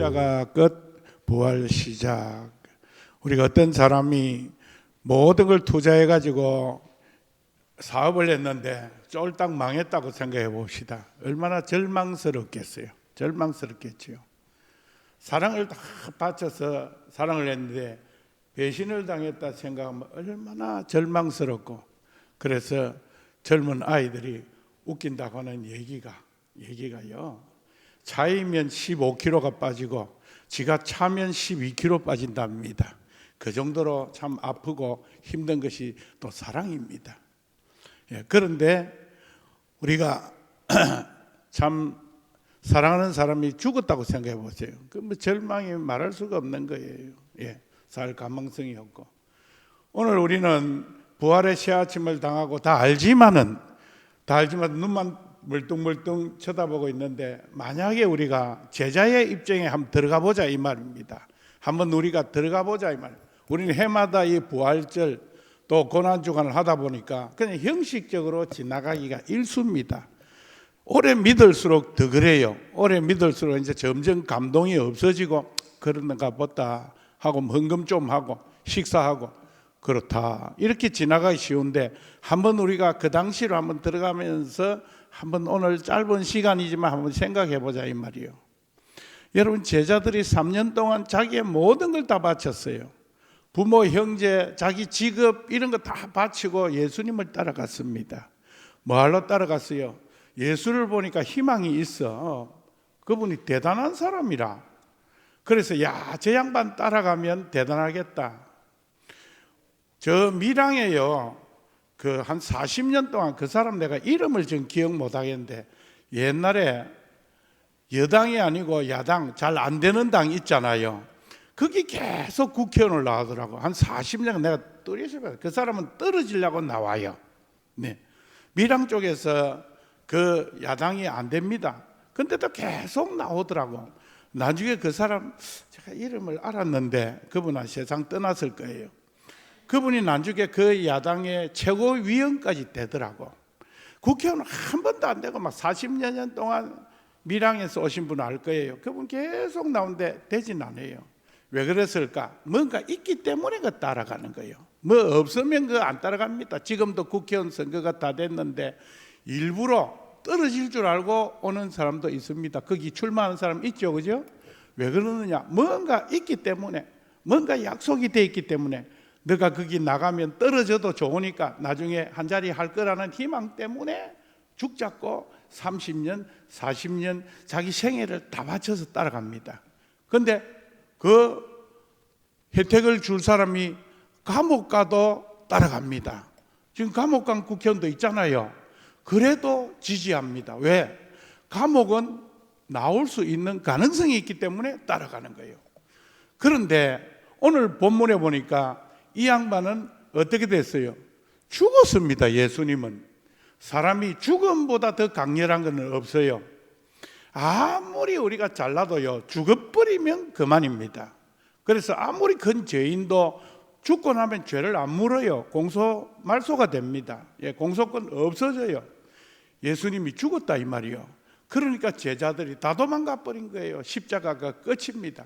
십자가 끝, 부활 시작. 우리가 어떤 사람이 모든 걸 투자해가지고 사업을 했는데 쫄딱 망했다고 생각해 봅시다. 얼마나 절망스럽겠어요. 절망스럽겠지요. 사랑을 다 바쳐서 사랑을 했는데 배신을 당했다 생각하면 얼마나 절망스럽고, 그래서 젊은 아이들이 웃긴다고 하는 얘기가요, 차이면 15kg가 빠지고 지가 차면 12kg 빠진답니다. 그 정도로 참 아프고 힘든 것이 또 사랑입니다. 그런데 우리가 참 사랑하는 사람이 죽었다고 생각해 보세요. 그 뭐 절망이 말할 수가 없는 거예요. 살 가망성이 없고. 오늘 우리는 부활의 새아침을 당하고 다 알지만 눈만 멀뚱멀뚱 쳐다보고 있는데, 만약에 우리가 제자의 입장에 한번 들어가 보자 이 말입니다. 한번 우리가 들어가 보자 이 말입니다. 우리는 해마다 이 부활절 또 고난주간을 하다 보니까 그냥 형식적으로 지나가기가 일수입니다. 오래 믿을수록 더 그래요. 오래 믿을수록 이제 점점 감동이 없어지고, 그런가 보다 하고 헌금 좀 하고 식사하고 그렇다 이렇게 지나가기 쉬운데, 한번 우리가 그 당시로 한번 들어가면서 한번 오늘 짧은 시간이지만 한번 생각해 보자 이 말이에요. 여러분, 제자들이 3년 동안 자기의 모든 걸 다 바쳤어요. 부모, 형제, 자기 직업 이런 거 다 바치고 예수님을 따라갔습니다. 뭐하러 따라갔어요? 예수를 보니까 희망이 있어. 그분이 대단한 사람이라. 그래서 저 양반 따라가면 대단하겠다. 저 밀양에요, 그 한 40년 동안 그 사람 내가 이름을 지금 기억 못 하겠는데, 옛날에 여당이 아니고 야당, 잘 안 되는 당 있잖아요. 거기 계속 국회의원을 나오더라고. 한 40년 내가 뚜렷이 그 사람은 떨어지려고 나와요. 밀양 쪽에서 그 야당이 안 됩니다. 근데도 계속 나오더라고. 나중에 그 사람 제가 이름을 알았는데 그분은 세상 떠났을 거예요. 그분이 나중에 그 야당의 최고위원까지 되더라고. 국회의원 한 번도 안 되고 막 40여 년 동안 밀양에서 오신 분은 알 거예요. 그분 계속 나오는데 되진 않아요. 왜 그랬을까? 뭔가 있기 때문에 그 따라가는 거예요. 뭐 없으면 그 안 따라갑니다. 지금도 국회의원 선거가 다 됐는데 일부러 떨어질 줄 알고 오는 사람도 있습니다. 거기 출마하는 사람 있죠, 그죠? 왜 그러느냐? 뭔가 있기 때문에, 뭔가 약속이 돼 있기 때문에, 너가 거기 나가면 떨어져도 좋으니까 나중에 한 자리 할 거라는 희망 때문에 죽잡고 30년, 40년 자기 생애를 다 바쳐서 따라갑니다. 그런데 그 혜택을 줄 사람이 감옥 가도 따라갑니다. 지금 감옥 간 국회의원도 있잖아요. 그래도 지지합니다. 왜? 감옥은 나올 수 있는 가능성이 있기 때문에 따라가는 거예요. 그런데 오늘 본문에 보니까 이 양반은 어떻게 됐어요? 죽었습니다. 예수님은. 사람이 죽음보다 더 강렬한 건 없어요. 아무리 우리가 잘나도요, 죽어버리면 그만입니다. 그래서 아무리 큰 죄인도 죽고 나면 죄를 안 물어요. 공소 말소가 됩니다. 공소권 없어져요. 예수님이 죽었다 이 말이요. 그러니까 제자들이 다 도망가 버린 거예요. 십자가가 끝입니다.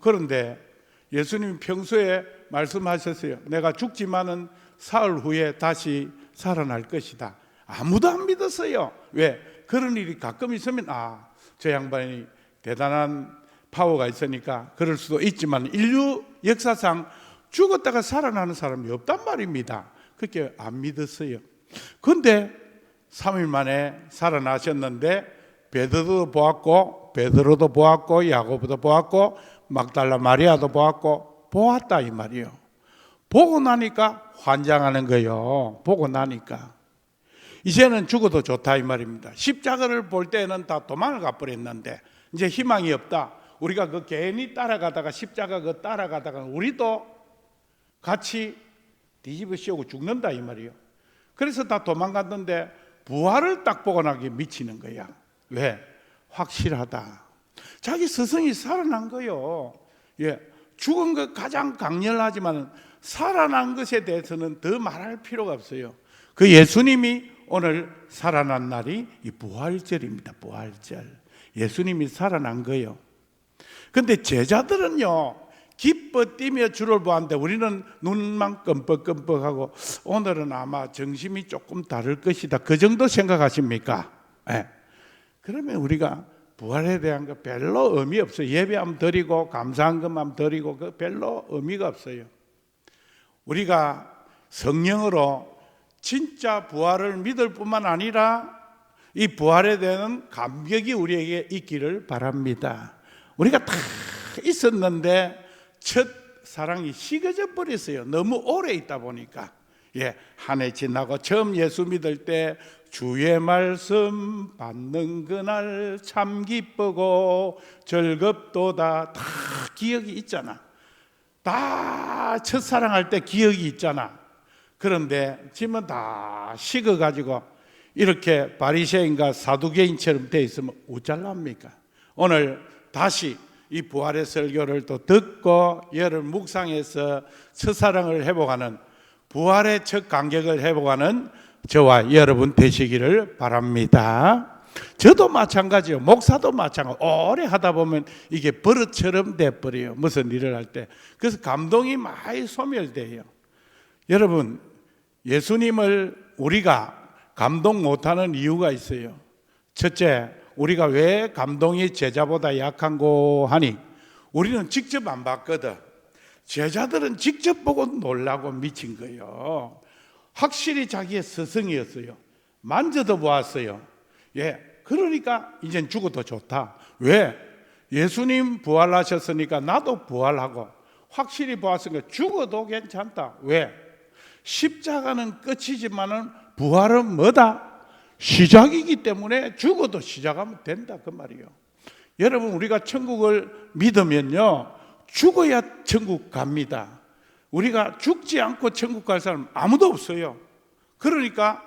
그런데 예수님이 평소에 말씀하셨어요. 내가 죽지만은 사흘 후에 다시 살아날 것이다. 아무도 안 믿었어요. 왜? 그런 일이 가끔 있으면 저 양반이 대단한 파워가 있으니까 그럴 수도 있지만 인류 역사상 죽었다가 살아나는 사람이 없단 말입니다. 그렇게 안 믿었어요. 그런데 3일 만에 살아나셨는데 베드로도 보았고 야고보도 보았고 막달라 마리아도 보았다 이 말이에요. 보고 나니까 환장하는 거예요. 보고 나니까 이제는 죽어도 좋다 이 말입니다. 십자가를 볼 때는 다 도망을 가버렸는데 이제 희망이 없다. 우리가 그 괜히 따라가다가 십자가 그 따라가다가 우리도 같이 뒤집어 씌우고 죽는다 이 말이에요. 그래서 다 도망갔는데 부활을 딱 보고 나기 미치는 거야. 왜? 확실하다. 자기 스승이 살아난 거요. 죽은 것 가장 강렬하지만 살아난 것에 대해서는 더 말할 필요가 없어요. 그 예수님이 오늘 살아난 날이 이 부활절입니다. 부활절. 예수님이 살아난 거예요. 근데 제자들은요 기뻐 뛰며 주를 보았는데 우리는 눈만 끔뻑끔뻑하고 오늘은 아마 정신이 조금 다를 것이다, 그 정도 생각하십니까? 네. 그러면 우리가 부활에 대한 거 별로 의미 없어요. 예배함 드리고 감사한 것만 드리고 그 별로 의미가 없어요. 우리가 성령으로 진짜 부활을 믿을 뿐만 아니라 이 부활에 대한 감격이 우리에게 있기를 바랍니다. 우리가 다 있었는데 첫 사랑이 식어져 버렸어요. 너무 오래 있다 보니까. 한 해 지나고 처음 예수 믿을 때 주의 말씀 받는 그날 참 기쁘고 즐겁도다, 다 기억이 있잖아. 다 첫사랑할 때 기억이 있잖아. 그런데 지금은 다 식어가지고 이렇게 바리새인과 사두개인처럼 돼 있으면 어쩌랍니까? 오늘 다시 이 부활의 설교를 또 듣고 열을 묵상해서 첫사랑을 회복하는, 부활의 첫 감격을 회복하는 저와 여러분 되시기를 바랍니다. 저도 마찬가지요. 목사도 마찬가지. 오래 하다 보면 이게 버릇처럼 돼버려요. 무슨 일을 할 때. 그래서 감동이 많이 소멸돼요. 여러분, 예수님을 우리가 감동 못하는 이유가 있어요. 첫째, 우리가 왜 감동이 제자보다 약한고 하니 우리는 직접 안 봤거든. 제자들은 직접 보고 놀라고 미친 거예요. 확실히 자기의 스승이었어요. 만져도 보았어요. 그러니까 이젠 죽어도 좋다. 왜? 예수님 부활하셨으니까 나도 부활하고 확실히 보았으니까 죽어도 괜찮다. 왜? 십자가는 끝이지만은 부활은 뭐다? 시작이기 때문에 죽어도 시작하면 된다, 그 말이에요. 여러분, 우리가 천국을 믿으면요 죽어야 천국 갑니다. 우리가 죽지 않고 천국 갈 사람 아무도 없어요. 그러니까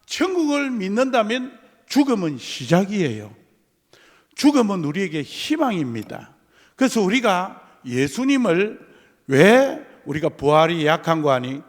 천국을 믿는다면 죽음은 시작이에요. 죽음은 우리에게 희망입니다. 그래서 우리가 예수님을 왜 우리가 부활이 약한 거 아니?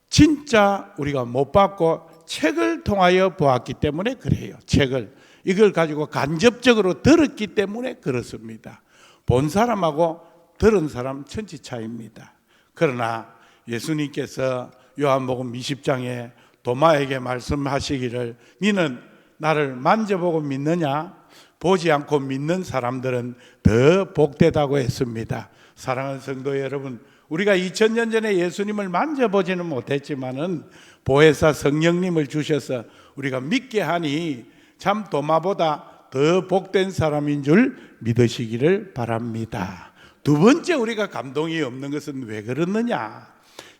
진짜 우리가 못 받고 책을 통하여 보았기 때문에 그래요. 책을, 이걸 가지고 간접적으로 들었기 때문에 그렇습니다. 본 사람하고 들은 사람 천지 차이입니다. 그러나 예수님께서 요한복음 20장에 도마에게 말씀하시기를 너는 나를 만져보고 믿느냐? 보지 않고 믿는 사람들은 더 복되다고 했습니다. 사랑하는 성도 여러분, 우리가 2000년 전에 예수님을 만져보지는 못했지만은 보혜사 성령님을 주셔서 우리가 믿게 하니 참 도마보다 더 복된 사람인 줄 믿으시기를 바랍니다. 두 번째, 우리가 감동이 없는 것은 왜 그렇느냐?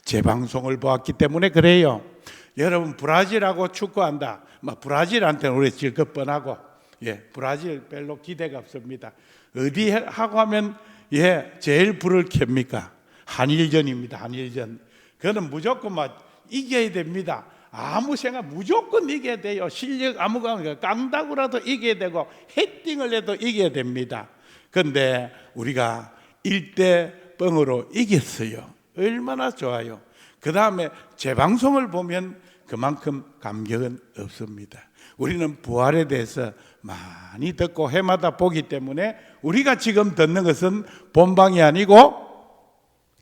재방송을 보았기 때문에 그래요. 여러분, 브라질하고 축구한다. 브라질한테는 우리 질 것 뻔하고, 브라질 별로 기대가 없습니다. 어디 하고 하면 제일 불을 켭니까? 한일전입니다. 한일전. 그거는 무조건 이겨야 됩니다. 아무 생각, 무조건 이겨야 돼요. 실력 아무거나 깡다구라도 이겨야 되고 헤딩을 해도 이겨야 됩니다. 그런데 우리가 1대 0으로 이겼어요. 얼마나 좋아요. 그 다음에 재방송을 보면 그만큼 감격은 없습니다. 우리는 부활에 대해서 많이 듣고 해마다 보기 때문에 우리가 지금 듣는 것은 본방이 아니고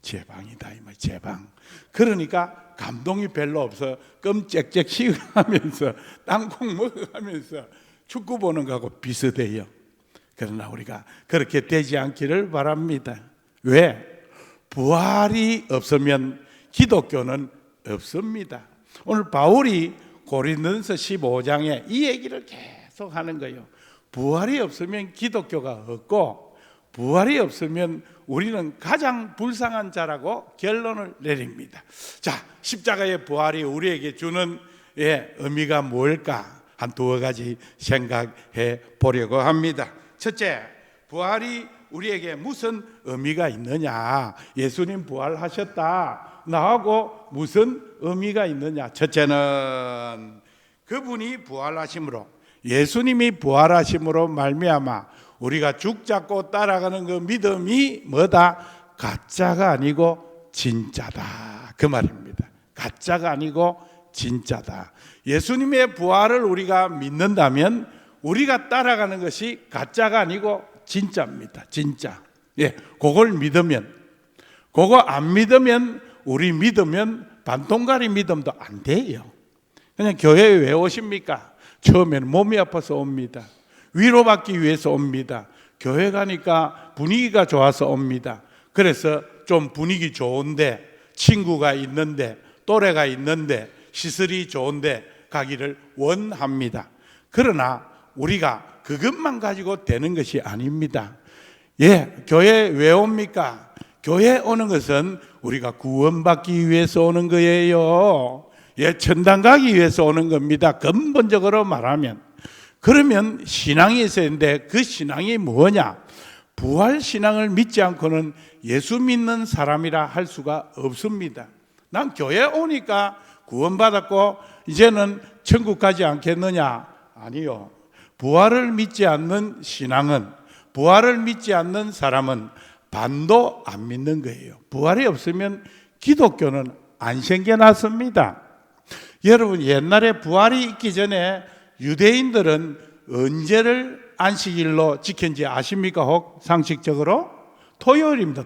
제방이다, 이 말. 제방. 그러니까 감동이 별로 없어. 껌짹짹 씹으면서 땅콩 먹어가면서 축구 보는 거하고 비슷해요. 그러나 우리가 그렇게 되지 않기를 바랍니다. 왜? 부활이 없으면 기독교는 없습니다. 오늘 바울이 고린도전서 15장에 이 얘기를 계속 하는 거예요. 부활이 없으면 기독교가 없고 부활이 없으면 우리는 가장 불쌍한 자라고 결론을 내립니다. 자, 십자가의 부활이 우리에게 주는 의미가 뭘까? 한 두어 가지 생각해 보려고 합니다. 첫째, 부활이 우리에게 무슨 의미가 있느냐? 예수님 부활하셨다. 나하고 무슨 의미가 있느냐? 첫째는 그분이 부활하심으로, 예수님이 부활하심으로 말미암아 우리가 죽잡고 따라가는 그 믿음이 뭐다? 가짜가 아니고 진짜다, 그 말입니다. 가짜가 아니고 진짜다. 예수님의 부활을 우리가 믿는다면 우리가 따라가는 것이 가짜가 아니고 진짜입니다. 진짜. 예, 그걸 믿으면, 그거 안 믿으면, 우리 믿으면 반동가리 믿음도 안 돼요. 그냥 교회에 왜 오십니까? 처음에는 몸이 아파서 옵니다. 위로받기 위해서 옵니다. 교회 가니까 분위기가 좋아서 옵니다. 그래서 좀 분위기 좋은데, 친구가 있는데, 또래가 있는데, 시설이 좋은데 가기를 원합니다. 그러나 우리가 그것만 가지고 되는 것이 아닙니다. 예, 교회 왜 옵니까? 교회 오는 것은 우리가 구원받기 위해서 오는 거예요. 예, 천당 가기 위해서 오는 겁니다. 근본적으로 말하면. 그러면 신앙이 있어야 되는데 그 신앙이 뭐냐? 부활 신앙을 믿지 않고는 예수 믿는 사람이라 할 수가 없습니다. 난 교회 오니까 구원받았고 이제는 천국 가지 않겠느냐? 아니요. 부활을 믿지 않는 신앙은, 부활을 믿지 않는 사람은 반도 안 믿는 거예요. 부활이 없으면 기독교는 안 생겨났습니다. 여러분, 옛날에 부활이 있기 전에 유대인들은 언제를 안식일로 지켰는지 아십니까? 혹 상식적으로? 토요일입니다.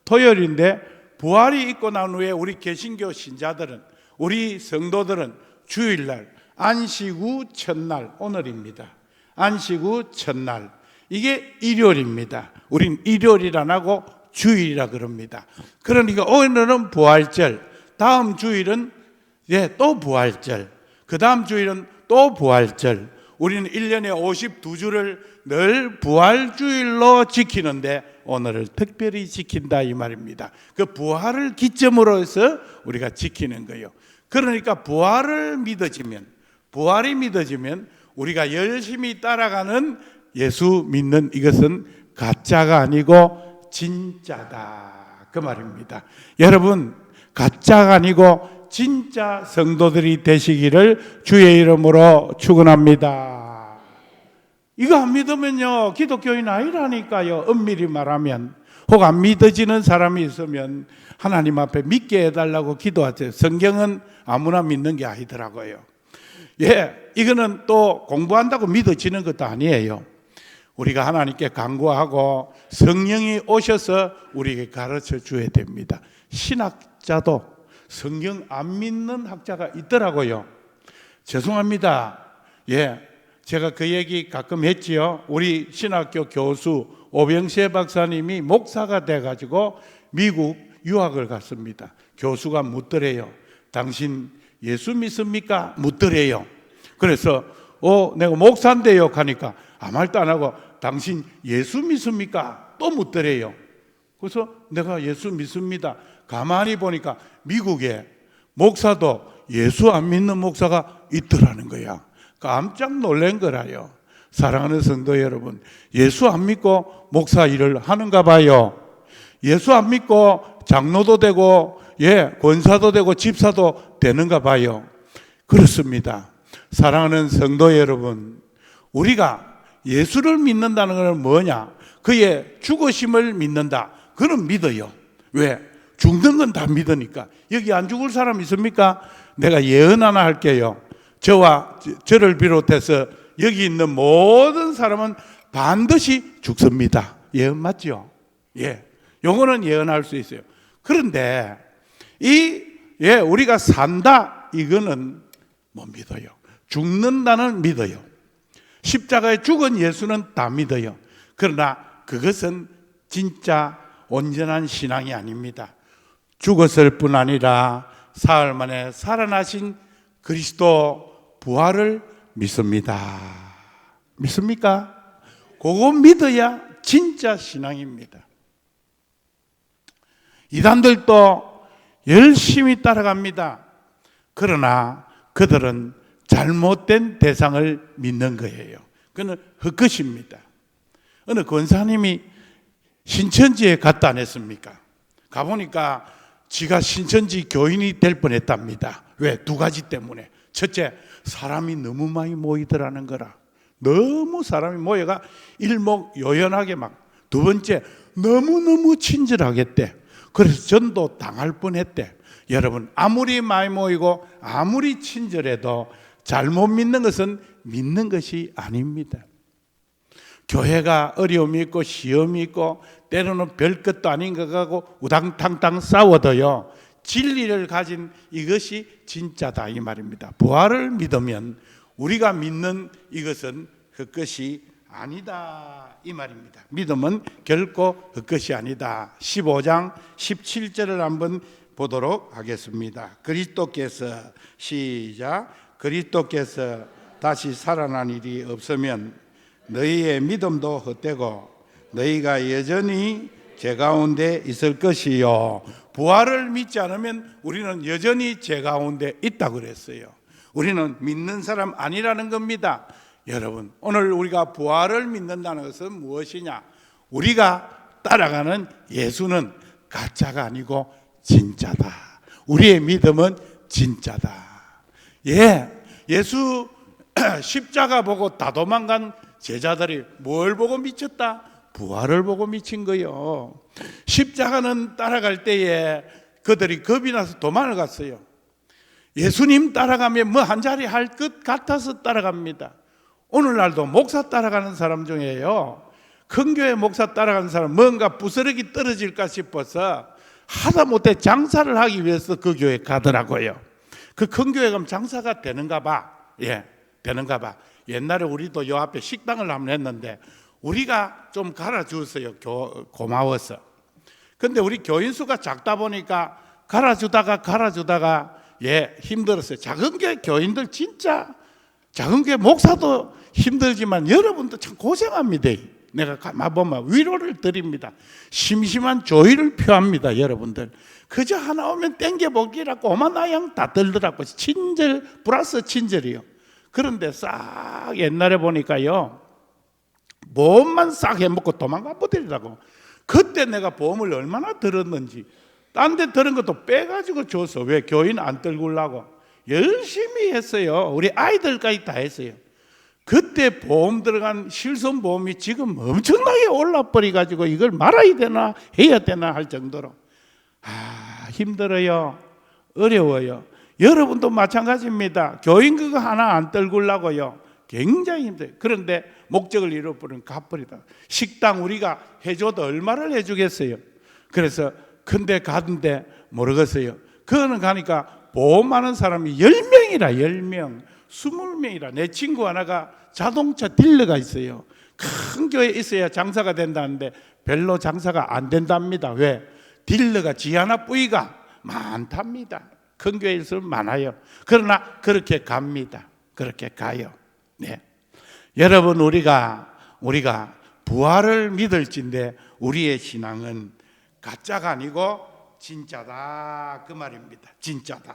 토요일인데 부활이 있고 난 후에 우리 개신교 신자들은, 우리 성도들은 주일날, 안식 후 첫날, 오늘입니다. 안식 후 첫날, 이게 일요일입니다. 우린 일요일이라 안 하고 주일이라 그럽니다. 그러니까 오늘은 부활절, 다음 주일은 또 부활절, 그 다음 주일은 또 부활절. 우리는 1년에 52주를 늘 부활주일로 지키는데 오늘을 특별히 지킨다 이 말입니다. 그 부활을 기점으로 해서 우리가 지키는 거예요. 그러니까 부활이 믿어지면 우리가 열심히 따라가는 예수 믿는 이것은 가짜가 아니고 진짜다 그 말입니다. 여러분, 가짜가 아니고 진짜 성도들이 되시기를 주의 이름으로 축원합니다. 이거 안 믿으면요 기독교인 아니라니까요. 엄밀히 말하면. 혹 안 믿어지는 사람이 있으면 하나님 앞에 믿게 해달라고 기도하세요. 성경은 아무나 믿는 게 아니더라고요. 예, 이거는 또 공부한다고 믿어지는 것도 아니에요. 우리가 하나님께 간구하고 성령이 오셔서 우리에게 가르쳐 줘야 됩니다. 신학자도 성경 안 믿는 학자가 있더라고요. 죄송합니다. 예, 제가 그 얘기 가끔 했지요. 우리 신학교 교수 오병세 박사님이 목사가 돼가지고 미국 유학을 갔습니다. 교수가 묻더래요. 당신 예수 믿습니까? 묻더래요. 그래서 내가 목사인데요 하니까 아무 말도 안 하고 당신 예수 믿습니까? 또 묻더래요. 그래서 내가 예수 믿습니다. 가만히 보니까 미국에 목사도 예수 안 믿는 목사가 있더라는 거야. 깜짝 놀란 거라요. 사랑하는 성도 여러분, 예수 안 믿고 목사 일을 하는가 봐요. 예수 안 믿고 장로도 되고 권사도 되고 집사도 되는가 봐요. 그렇습니다. 사랑하는 성도 여러분, 우리가 예수를 믿는다는 것은 뭐냐? 그의 죽으심을 믿는다. 그는 믿어요. 왜? 죽는 건 다 믿으니까. 여기 안 죽을 사람 있습니까? 내가 예언 하나 할게요. 저를 비롯해서 여기 있는 모든 사람은 반드시 죽습니다. 예언 맞죠? 예. 요거는 예언할 수 있어요. 그런데 우리가 산다 이거는 못 믿어요. 죽는다는 믿어요. 십자가에 죽은 예수는 다 믿어요. 그러나 그것은 진짜 온전한 신앙이 아닙니다. 죽었을 뿐 아니라 사흘 만에 살아나신 그리스도 부활을 믿습니다. 믿습니까? 그거 믿어야 진짜 신앙입니다. 이단들도 열심히 따라갑니다. 그러나 그들은 잘못된 대상을 믿는 거예요. 그는 헛것입니다. 어느 권사님이 신천지에 갔다 안 했습니까? 가보니까 지가 신천지 교인이 될 뻔했답니다. 왜? 두 가지 때문에. 첫째, 사람이 너무 많이 모이더라는 거라. 너무 사람이 모여가 일목요연하게 막. 두 번째, 너무너무 친절하겠대. 그래서 전도 당할 뻔했대. 여러분, 아무리 많이 모이고 아무리 친절해도 잘못 믿는 것은 믿는 것이 아닙니다. 교회가 어려움이 있고 시험이 있고 때로는 별 것도 아닌 것 같고 우당탕탕 싸워도요, 진리를 가진 이것이 진짜다 이 말입니다. 부활을 믿으면 우리가 믿는 이것은 헛것이 아니다 이 말입니다. 믿음은 결코 헛것이 아니다. 15장 17절을 한번 보도록 하겠습니다. 그리스도께서 시작. 그리스도께서 다시 살아난 일이 없으면 너희의 믿음도 헛되고 너희가 여전히 죄 가운데 있을 것이요. 부활을 믿지 않으면 우리는 여전히 죄 가운데 있다고 그랬어요. 우리는 믿는 사람 아니라는 겁니다. 여러분, 오늘 우리가 부활을 믿는다는 것은 무엇이냐? 우리가 따라가는 예수는 가짜가 아니고 진짜다. 우리의 믿음은 진짜다. 예수 십자가 보고 다 도망간 제자들이 뭘 보고 미쳤다? 부활을 보고 미친 거요. 십자가는 따라갈 때에 그들이 겁이 나서 도망을 갔어요. 예수님 따라가면 뭐 한 자리 할 것 같아서 따라갑니다. 오늘날도 목사 따라가는 사람 중에요, 큰 교회 목사 따라가는 사람 뭔가 부스러기 떨어질까 싶어서 하다못해 장사를 하기 위해서 그 교회 가더라고요. 그 큰 교회 가면 장사가 되는가 봐. 되는가 봐. 옛날에 우리도 요 앞에 식당을 한번 했는데 우리가 좀 갈아주었어요. 고마워서. 근데 우리 교인 수가 작다 보니까 갈아주다가 힘들었어요. 작은 교회 교인들 진짜, 작은 교회 목사도 힘들지만 여러분도 참 고생합니다. 내가 가만 보면 위로를 드립니다. 심심한 조의를 표합니다. 여러분들 그저 하나 오면 땡겨보기라고 오만나양 다 들더라고. 친절 플러스 친절이요. 그런데 싹 옛날에 보니까요, 보험만 싹 해먹고 도망가 버리더라고. 그때 내가 보험을 얼마나 들었는지, 딴 데 들은 것도 빼가지고 줬어. 왜? 교인 안 떨구려고 열심히 했어요. 우리 아이들까지 다 했어요. 그때 보험 들어간 실손보험이 지금 엄청나게 올라버려가지고 이걸 말아야 되나 해야 되나 할 정도로 힘들어요. 어려워요. 여러분도 마찬가지입니다. 교인 그거 하나 안 떨구려고요, 굉장히 힘들어요. 그런데 목적을 잃어버리면 갚버리다. 식당 우리가 해줘도 얼마를 해주겠어요. 그래서 근데 가던데 모르겠어요. 그거는 가니까 보험하는 사람이 10명이라 10명 20명이라. 내 친구 하나가 자동차 딜러가 있어요. 큰 교회에 있어야 장사가 된다는데 별로 장사가 안 된답니다. 왜? 딜러가 지 하나 뿌이가 많답니다. 큰 교회에서 많아요. 그러나 그렇게 갑니다. 그렇게 가요. 여러분, 우리가 부활을 믿을진데 우리의 신앙은 가짜가 아니고 진짜다 그 말입니다. 진짜다.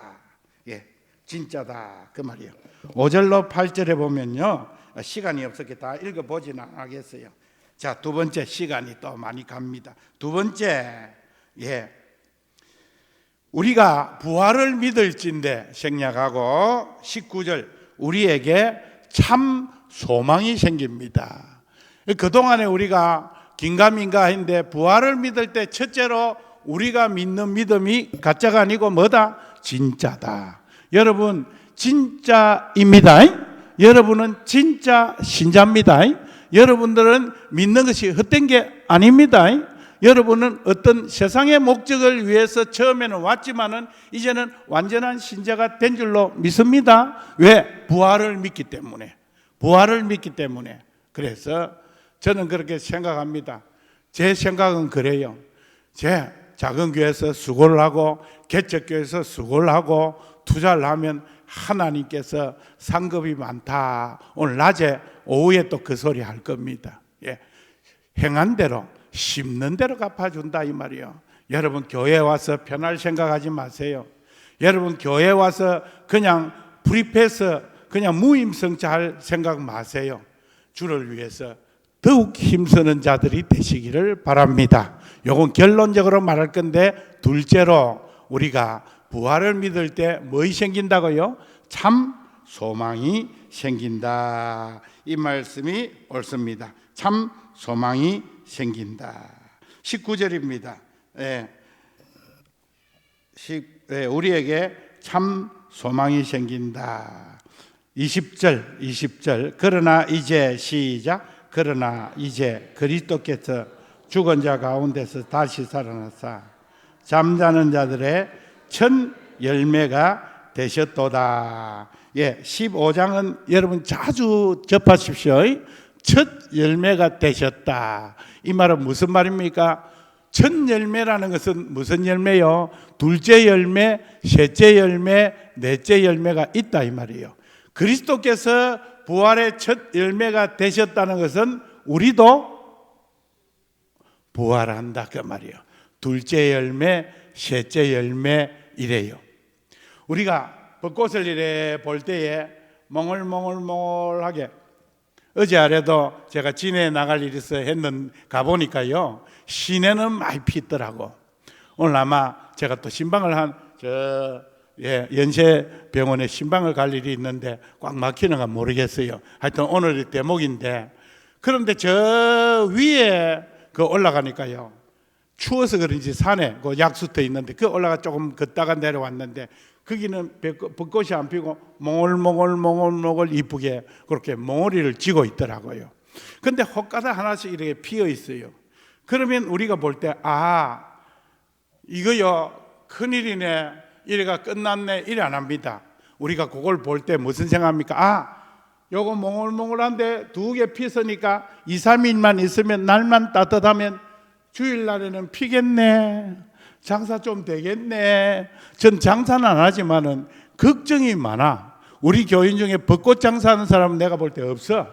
진짜다 그 말이에요. 5절로 8절에 보면요, 시간이 없었기 다 읽어보지는 않겠어요. 자, 두 번째, 시간이 또 많이 갑니다. 두 번째, 우리가 부활을 믿을진데 생략하고 19절, 우리에게 참 소망이 생깁니다. 그동안에 우리가 긴가민가 했는데 부활을 믿을 때 첫째로 우리가 믿는 믿음이 가짜가 아니고 뭐다? 진짜다. 여러분 진짜입니다. 여러분은 진짜 신자입니다. 여러분들은 믿는 것이 헛된 게 아닙니다. 여러분은 어떤 세상의 목적을 위해서 처음에는 왔지만은 이제는 완전한 신자가 된 줄로 믿습니다. 왜? 부활을 믿기 때문에. 부활을 믿기 때문에. 그래서 저는 그렇게 생각합니다. 제 생각은 그래요. 제 작은 교회에서 수고를 하고 개척교회에서 수고를 하고 투자를 하면 하나님께서 상급이 많다. 오늘 낮에 오후에 또 그 소리 할 겁니다. 행한 대로 심는 대로 갚아준다 이 말이요. 여러분 교회에 와서 편할 생각하지 마세요. 여러분 교회에 와서 그냥 불입해서 그냥 무임승차할 생각 마세요. 주를 위해서 더욱 힘쓰는 자들이 되시기를 바랍니다. 요건 결론적으로 말할 건데, 둘째로 우리가 부활을 믿을 때 뭐이 생긴다고요? 참 소망이 생긴다. 이 말씀이 옳습니다. 참 소망이 생긴다. 19절입니다. 우리에게 참 소망이 생긴다. 20절. 그러나 이제 시작. 그러나 이제 그리스도께서 죽은 자 가운데서 다시 살아나사 잠자는 자들의 첫 열매가 되셨도다. 예, 15장은 여러분 자주 접하십시오. 첫 열매가 되셨다. 이 말은 무슨 말입니까? 첫 열매라는 것은 무슨 열매요? 둘째 열매, 셋째 열매, 넷째 열매가 있다 이 말이에요. 그리스도께서 부활의 첫 열매가 되셨다는 것은 우리도 부활한다 그 말이에요. 둘째 열매, 셋째 열매 이래요. 우리가 벚꽃을 이래 볼 때에 몽글몽글몽글하게 어제 아래도 제가 진해에 나갈 일이 있어 가보니까요 시내는 많이 피더라고. 오늘 아마 제가 또 신방을 연세병원에 신방을 갈 일이 있는데 꽉 막히는가 모르겠어요. 하여튼 오늘이 대목인데, 그런데 저 위에 올라가니까요 추워서 그런지 산에 약수터 있는데 올라가 조금 걷다가 내려왔는데 거기는 벚꽃이 안 피고 몽글몽글 이쁘게 그렇게 몽우리를 지고 있더라고요. 근데 혹가다 하나씩 이렇게 피어 있어요. 그러면 우리가 볼 때 이거요 큰일이네, 이래가 끝났네 이래 안 합니다. 우리가 그걸 볼 때 무슨 생각합니까? 요거 몽글몽글한데 두 개 피었으니까 2, 3일만 있으면 날만 따뜻하면 주일날에는 피겠네, 장사 좀 되겠네. 전 장사는 안 하지만은 걱정이 많아. 우리 교인 중에 벚꽃 장사하는 사람은 내가 볼 때 없어.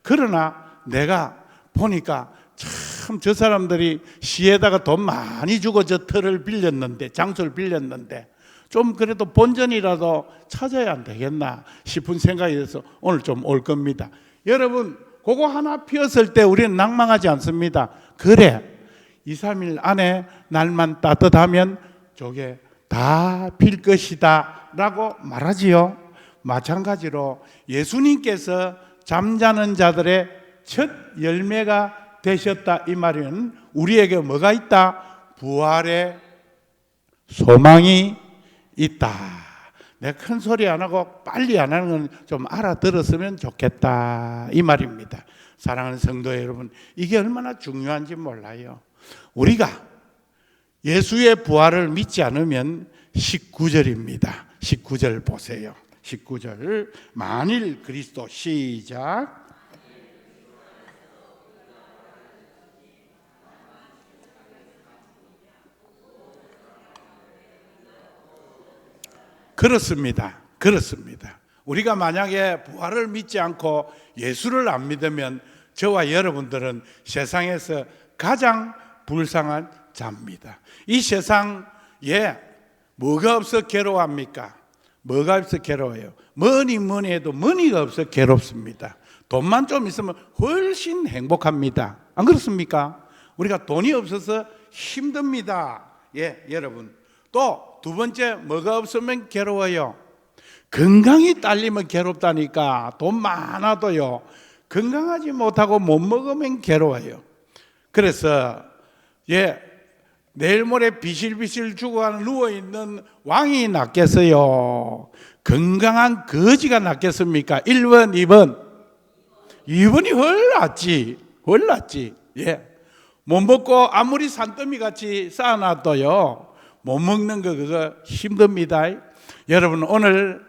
그러나 내가 보니까 참 저 사람들이 시에다가 돈 많이 주고 저 터를 빌렸는데, 장소를 빌렸는데 좀 그래도 본전이라도 찾아야 안 되겠나 싶은 생각이 들어서 오늘 좀 올 겁니다. 여러분 그거 하나 피었을 때 우리는 낭망하지 않습니다. 그래 2, 3일 안에 날만 따뜻하면 저게 다 필 것이다 라고 말하지요. 마찬가지로 예수님께서 잠자는 자들의 첫 열매가 되셨다 이 말은 우리에게 뭐가 있다? 부활의 소망이 있다. 내가 큰 소리 안 하고 빨리 안 하는 건 좀 알아들었으면 좋겠다 이 말입니다. 사랑하는 성도 여러분, 이게 얼마나 중요한지 몰라요. 우리가 예수의 부활을 믿지 않으면 19절입니다. 19절 보세요. 19절 만일 그리스도 시작 그렇습니다. 우리가 만약에 부활을 믿지 않고 예수를 안 믿으면 저와 여러분들은 세상에서 가장 불쌍한 자입니다. 이 세상에 뭐가 없어 괴로워합니까? 뭐가 없어 괴로워요? 뭐니 해도 머니가 없어 괴롭습니다. 돈만 좀 있으면 훨씬 행복합니다. 안 그렇습니까? 우리가 돈이 없어서 힘듭니다. 여러분. 또 두 번째 뭐가 없으면 괴로워요? 건강이 딸리면 괴롭다니까. 돈 많아도요 건강하지 못하고 못 먹으면 괴로워요. 그래서 내일 모레 비실비실 죽어가는 누워있는 왕이 낫겠어요? 건강한 거지가 낫겠습니까? 1번, 2번. 2번이 훨 낫지. 못 먹고 아무리 산더미같이 쌓아놔도요 못 먹는 거 그거 힘듭니다. 여러분 오늘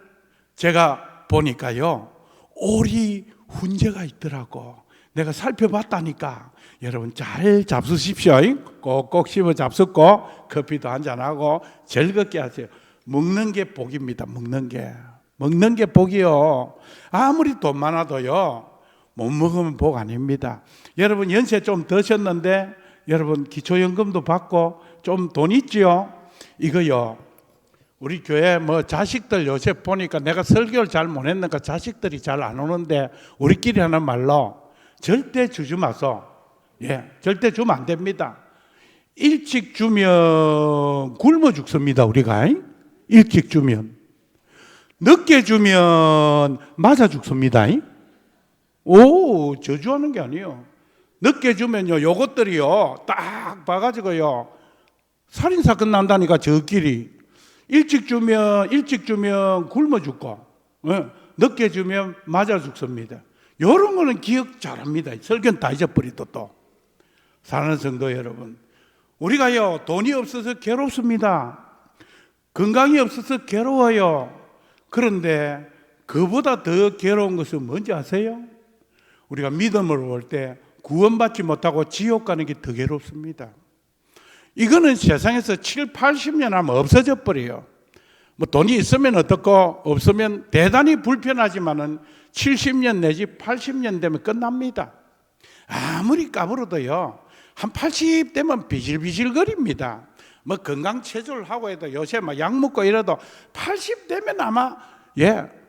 제가 보니까요 오리 훈제가 있더라고. 내가 살펴봤다니까. 여러분 잘 잡수십시오. 꼭꼭 씹어 잡숫고 커피도 한잔하고 즐겁게 하세요. 먹는 게 복입니다. 먹는 게 복이요. 아무리 돈 많아도요 못 먹으면 복 아닙니다. 여러분 연세 좀 드셨는데 여러분 기초연금도 받고 좀 돈 있지요? 이거요 우리 교회 자식들 요새 보니까 내가 설교를 잘 못했는가 자식들이 잘 안 오는데 우리끼리 하는 말로 절대 주지 마소. 절대 주면 안 됩니다. 일찍 주면 굶어 죽습니다. 우리가 일찍 주면. 늦게 주면 맞아 죽습니다. 저주하는 게 아니에요. 늦게 주면요 요것들이요 딱 봐가지고요 살인사건 난다니까. 저끼리 일찍 주면 굶어 죽고 늦게 주면 맞아 죽습니다. 이런 거는 기억 잘합니다. 설교는 다 잊어버리도 또. 사랑하는 성도 여러분, 우리가요 돈이 없어서 괴롭습니다. 건강이 없어서 괴로워요. 그런데 그보다 더 괴로운 것은 뭔지 아세요? 우리가 믿음으로 볼 때 구원받지 못하고 지옥 가는 게 더 괴롭습니다. 이거는 세상에서 7, 80년 하면 없어져 버려요. 뭐 돈이 있으면 어떻고 없으면 대단히 불편하지만은 70년 내지 80년 되면 끝납니다. 아무리 까불어도요 한 80 되면 비실비실거립니다. 뭐 건강체조를 하고 해도 요새 막 약 먹고 이래도 80 되면 아마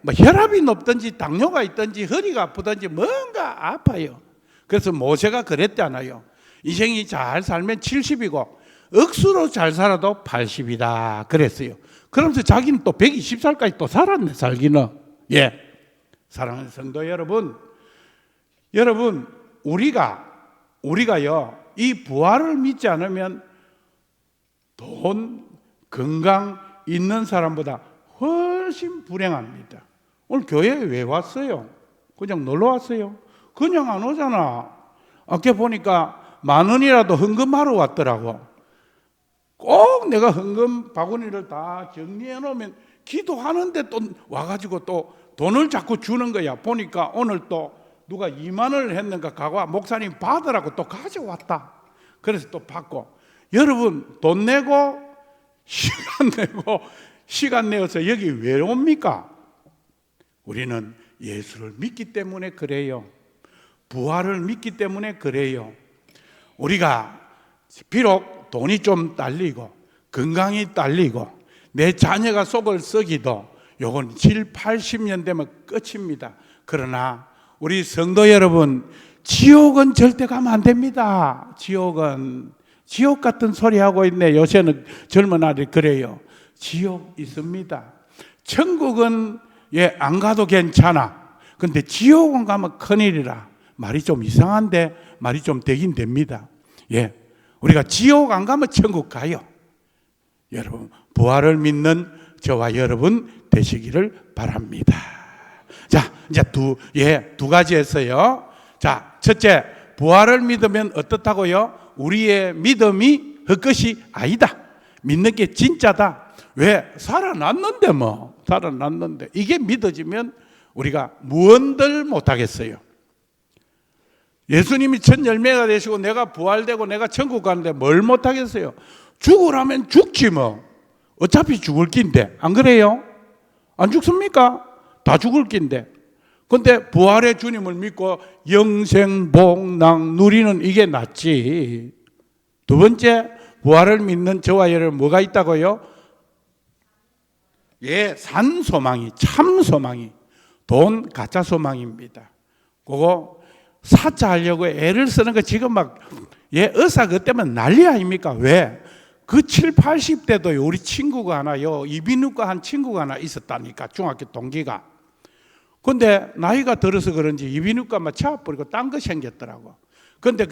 뭐 혈압이 높든지 당뇨가 있든지 허리가 아프든지 뭔가 아파요. 그래서 모세가 그랬잖아요. 인생이 잘 살면 70이고 억수로 잘 살아도 80이다 그랬어요. 그러면서 자기는 또 120살까지 또 살았네. 살기는. 사랑하는 성도 여러분, 우리가요 이 부활을 믿지 않으면 돈, 건강 있는 사람보다 훨씬 불행합니다. 오늘 교회에 왜 왔어요? 그냥 놀러 왔어요? 그냥 안 오잖아. 아까 보니까 10,000원이라도 헌금하러 왔더라고. 꼭 내가 헌금 바구니를 다 정리해 놓으면 기도하는데 또 와가지고 또 돈을 자꾸 주는 거야. 보니까 오늘 또 누가 20,000원을 했는가 가고 목사님 받으라고 또 가져왔다. 그래서 또 받고. 여러분 돈 내고 시간 내어서 여기 왜 옵니까? 우리는 예수를 믿기 때문에 그래요. 부활을 믿기 때문에 그래요. 우리가 비록 돈이 좀 딸리고 건강이 딸리고 내 자녀가 속을 썩이도 요건 7, 80년 되면 끝입니다. 그러나 우리 성도 여러분, 지옥은 절대 가면 안 됩니다. 지옥 같은 소리 하고 있네. 요새는 젊은 아들이 그래요. 지옥 있습니다. 천국은 안 가도 괜찮아. 근데 지옥은 가면 큰일이라. 말이 좀 이상한데 말이 좀 되긴 됩니다. 우리가 지옥 안 가면 천국 가요. 여러분 부활을 믿는 저와 여러분 되시기를 바랍니다. 자, 이제 두 가지 했어요. 자, 첫째, 부활을 믿으면 어떻다고요? 우리의 믿음이 헛것이 아니다. 믿는 게 진짜다. 왜? 살아났는데 이게 믿어지면 우리가 무언들 못하겠어요. 예수님이 첫 열매가 되시고 내가 부활되고 내가 천국 가는데 뭘 못하겠어요? 죽으라면 죽지 뭐. 어차피 죽을 낀데. 안 그래요? 안 죽습니까? 다 죽을 낀데. 근데 부활의 주님을 믿고 영생복락 누리는 이게 낫지. 두 번째, 부활을 믿는 저와 여러분 뭐가 있다고요? 산소망이, 참 소망이. 돈 가짜 소망입니다. 그거 사자 하려고 애를 쓰는 거 지금 막 의사 그 때문에 난리 아닙니까? 왜? 그 7, 80대도 우리 친구가 하나요 이비인후과 한 친구가 하나 있었다니까. 중학교 동기가. 근데 나이가 들어서 그런지 이비인후과만 차버리고 딴 거 생겼더라고. 근데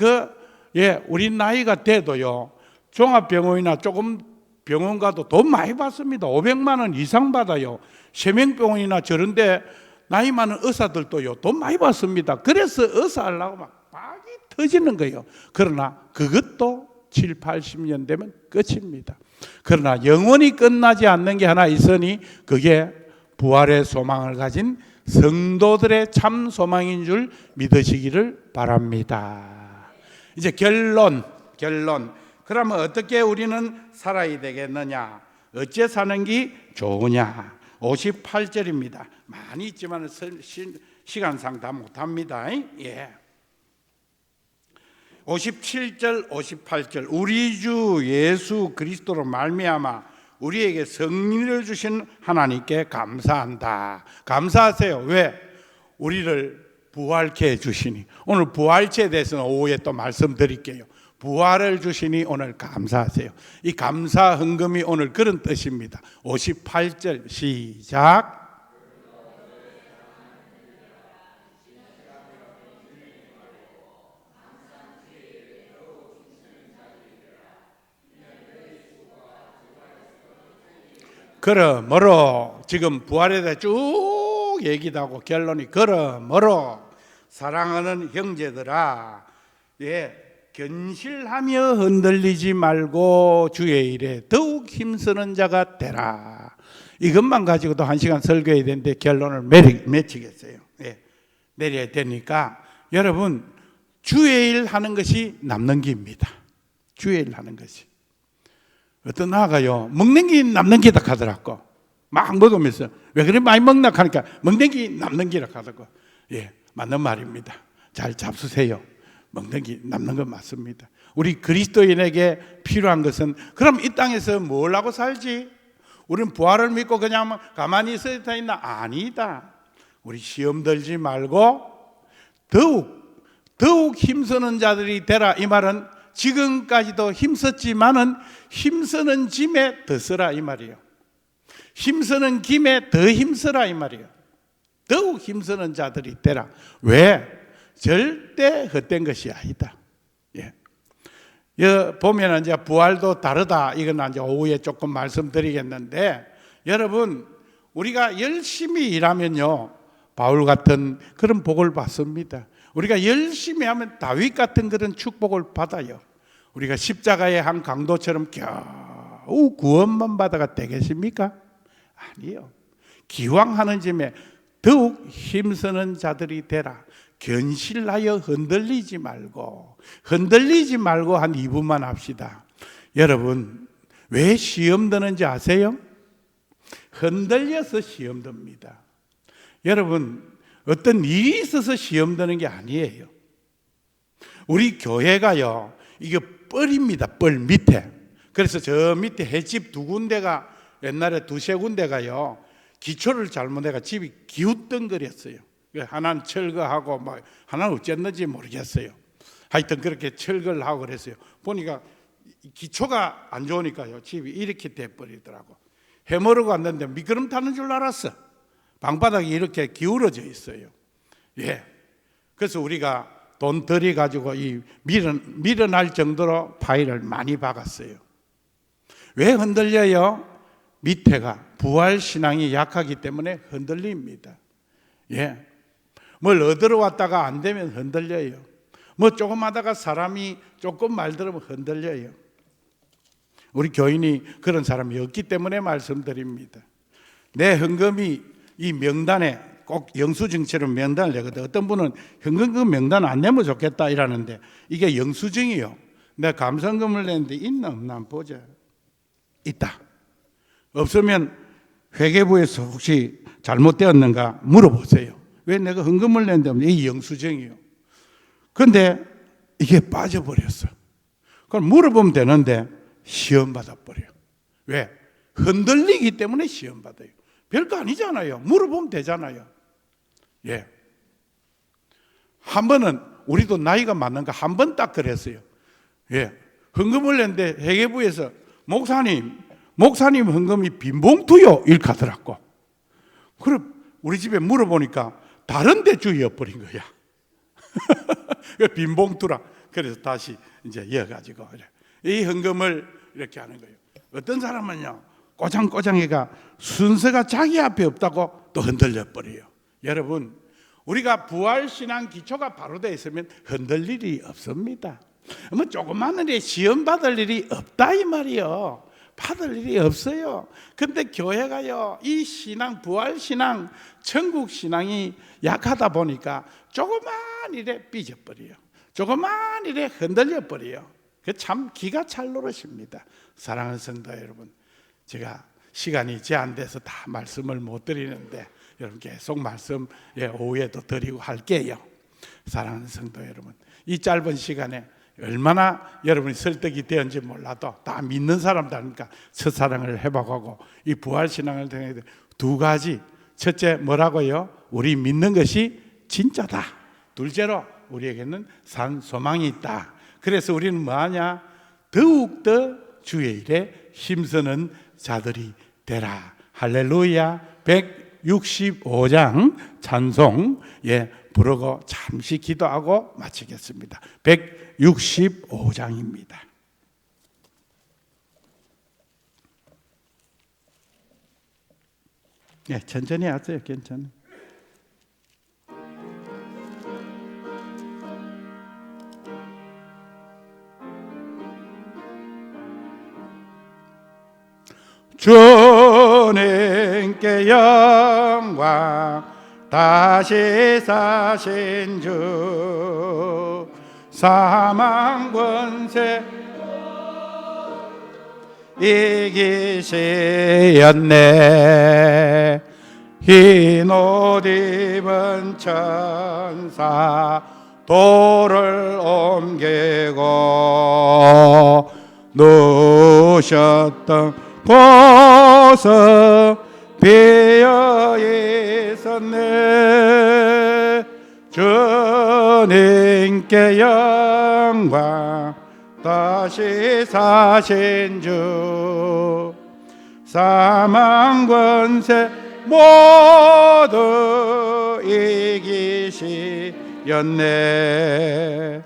우리 나이가 돼도요 종합병원이나 조금 병원 가도 돈 많이 받습니다. 500만 원 이상 받아요. 세명병원이나 저런데 나이 많은 의사들도요 돈 많이 받습니다. 그래서 의사 하려고 막 박이 터지는 거예요. 그러나 그것도 7, 80년 되면 끝입니다. 그러나 영원히 끝나지 않는 게 하나 있으니 그게 부활의 소망을 가진 성도들의 참 소망인 줄 믿으시기를 바랍니다. 이제 결론. 그러면 어떻게 우리는 살아야 되겠느냐? 어째 사는 게 좋으냐? 58절입니다. 많이 있지만 시간상 다 못합니다. 57절, 58절. 우리 주 예수 그리스도로 말미암아 우리에게 성리를 주신 하나님께 감사한다. 감사하세요. 왜? 우리를 부활케 해주시니. 오늘 부활체에 대해서는 오후에 또 말씀드릴게요. 부활을 주시니 오늘 감사하세요. 이 감사 헌금이 오늘 그런 뜻입니다. 58절 시작. 그러므로 지금 부활에 대해 쭉 얘기도 하고 결론이 그러므로 사랑하는 형제들아, 견실하며 흔들리지 말고 주의 일에 더욱 힘쓰는 자가 되라. 이것만 가지고도 1시간 설교해야 되는데 결론을 맺히겠어요. 내려야 되니까 여러분, 주의 일 하는 것이 남는 기입니다. 주의 일 하는 것이. 어떤 아가요, 먹는 게 남는 기다 하더라고. 막 먹으면서 왜 그래 많이 먹나 하니까 먹는 게 남는 기라 하더라고. 맞는 말입니다. 잘 잡수세요. 먹는 게 남는 건 맞습니다. 우리 그리스도인에게 필요한 것은, 그럼 이 땅에서 뭘 하고 살지? 우리는 부활을 믿고 그냥 가만히 있어야 되나? 아니다. 우리 시험 들지 말고 더욱 힘쓰는 자들이 되라. 이 말은 지금까지도 힘썼지만은 힘쓰는 짐에 더 쓰라 이 말이에요. 힘쓰는 김에 더 힘쓰라 이 말이에요. 더욱 힘쓰는 자들이 되라. 왜? 절대 헛된 것이 아니다. 보면 이제 부활도 다르다. 이건 이제 오후에 조금 말씀드리겠는데, 여러분, 우리가 열심히 일하면요, 바울 같은 그런 복을 받습니다. 우리가 열심히 하면 다윗 같은 그런 축복을 받아요. 우리가 십자가의 한 강도처럼 겨우 구원만 받아가 되겠습니까? 아니요. 기왕 하는 짐에 더욱 힘쓰는 자들이 되라. 견실하여 흔들리지 말고 한 2분만 합시다. 여러분, 왜 시험 드는지 아세요? 흔들려서 시험 듭니다. 여러분, 어떤 일이 있어서 시험 드는 게 아니에요. 우리 교회가요, 이게 뻘입니다. 뻘 밑에. 그래서 저 밑에 횟집 2군데가 옛날에 2-3군데가요, 기초를 잘못해가 집이 기웃덩거렸어요. 하나는 철거하고 하나는 어쨌는지 모르겠어요. 하여튼 그렇게 철거를 하고 그랬어요. 보니까 기초가 안 좋으니까요, 집이 이렇게 돼버리더라고. 해머르고 왔는데 미끄럼 타는 줄 알았어. 방바닥이 이렇게 기울어져 있어요. 그래서 우리가 돈 들이 가지고 밀어날 정도로 파일을 많이 박았어요. 왜 흔들려요? 밑에가 부활 신앙이 약하기 때문에 흔들립니다. 뭘 얻으러 왔다가 안 되면 흔들려요. 조금 하다가 사람이 조금 말 들으면 흔들려요. 우리 교인이 그런 사람이 없기 때문에 말씀드립니다. 내 헌금이 이 명단에 꼭 영수증처럼 명단을 내거든. 어떤 분은 현금금 명단 안 내면 좋겠다 이러는데, 이게 영수증이요. 내가 감성금을 냈는데 있나 없나 한번 보자. 있다. 없으면 회계부에서 혹시 잘못되었는가 물어보세요. 왜 내가 헌금을 냈는데 이 영수증이요. 그런데 이게 빠져버렸어. 그럼 물어보면 되는데 시험 받아버려요. 왜? 흔들리기 때문에 시험 받아요. 별거 아니잖아요. 물어보면 되잖아요. 한 번은 우리도 나이가 많은가 한 번 딱 그랬어요. 헌금을 냈는데 회계부에서 목사님 헌금이 빈 봉투요 이렇게 하더라고. 그럼 우리 집에 물어보니까 다른 데 주의어버린 거야. 빈 봉투라. 그래서 다시 이제 이어가지고 이 헌금을 이렇게 하는 거예요. 어떤 사람은요, 꼬장꼬장해가 순서가 자기 앞에 없다고 또 흔들려 버려요. 여러분, 우리가 부활신앙 기초가 바로 되어 있으면 흔들릴 일이 없습니다. 조그마한 일에 시험 받을 일이 없다 이 말이요. 받을 일이 없어요. 근데 교회가요, 이 신앙, 부활신앙, 천국신앙이 약하다 보니까 조그마한 일에 삐져버려요. 조그마한 일에 흔들려버려요. 그 참 기가 찰 노릇입니다. 사랑하는 성도 여러분, 제가 시간이 제한돼서 다 말씀을 못 드리는데 여러분 계속 말씀 오후에도 드리고 할게요. 사랑하는 성도 여러분, 이 짧은 시간에 얼마나 여러분이 설득이 되었는지 몰라도 다 믿는 사람들이니까 첫사랑을 회복하고 이 부활신앙을 통해 2가지, 첫째 뭐라고요? 우리 믿는 것이 진짜다. 둘째로 우리에게는 산 소망이 있다. 그래서 우리는 뭐하냐? 더욱더 주의 일에 힘쓰는 자들이 되라. 할렐루야. 165장 찬송 부르고 잠시 기도하고 마치겠습니다. 165장입니다. 천천히 하세요. 괜찮아요. 주님께 영광, 다시 사신 주, 사망 권세 이기시었네. 흰 옷 입은 천사 돌을 옮기고 누우셨던 곳은 비어 있었네. 주님께 영광, 다시 사신 주, 사망 권세 모두 이기시었네.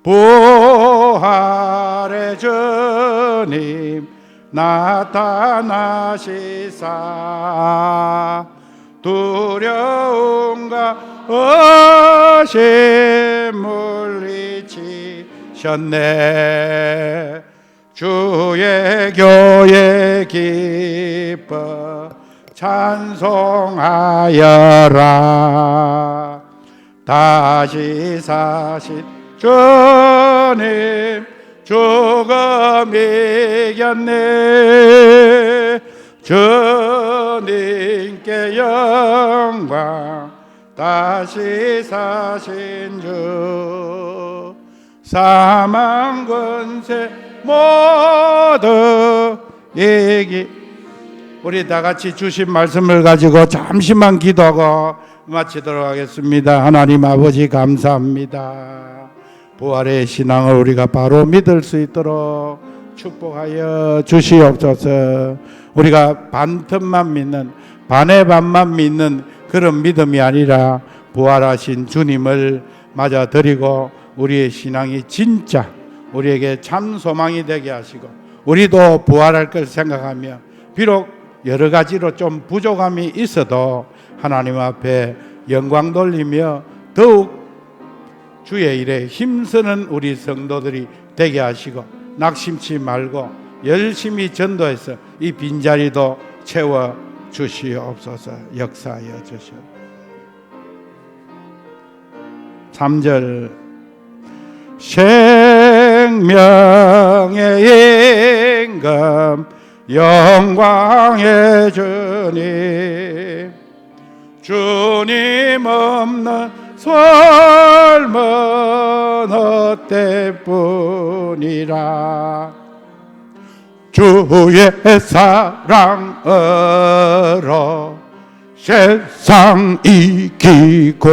부활의 주님 나타나시사 두려움과 의심 물리치셨네. 주의 교회 기뻐 찬송하여라. 다시 사신 주님 죽음 이겼네. 주님께 영광, 다시 사신 주, 사망 권세 모두 이기. 우리 다 같이 주신 말씀을 가지고 잠시만 기도하고 마치도록 하겠습니다. 하나님 아버지 감사합니다. 부활의 신앙을 우리가 바로 믿을 수 있도록 축복하여 주시옵소서. 우리가 반틈만 믿는, 반의 반만 믿는 그런 믿음이 아니라 부활하신 주님을 맞아들이고 우리의 신앙이 진짜 우리에게 참 소망이 되게 하시고, 우리도 부활할 걸 생각하며 비록 여러 가지로 좀 부족함이 있어도 하나님 앞에 영광 돌리며 더욱 주의 일에 힘쓰는 우리 성도들이 되게 하시고, 낙심치 말고 열심히 전도해서 이 빈자리도 채워 주시옵소서. 역사하여 주시옵소서. 3절 생명의 임금 영광의 주님, 주님 없는 삶은 헛되뿐이라. 주의 사랑으로 세상 이기고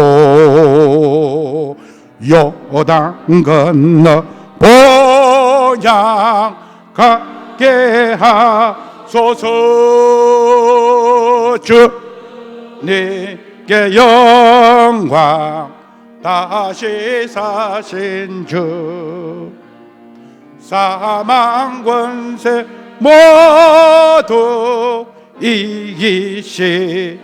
요단 건너 본향 가게 하소서. 주님께 영광, 다시 사신 주, 사망 권세 모두 이기시었네.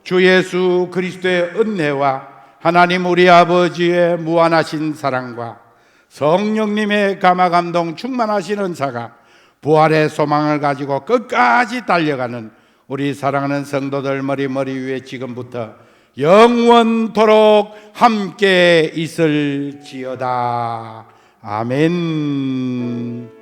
주 예수 그리스도의 은혜와 하나님 우리 아버지의 무한하신 사랑과 성령님의 감화감동 충만하신 은사가 부활의 소망을 가지고 끝까지 달려가는 우리 사랑하는 성도들 머리 위에 지금부터 영원토록 함께 있을지어다. 아멘.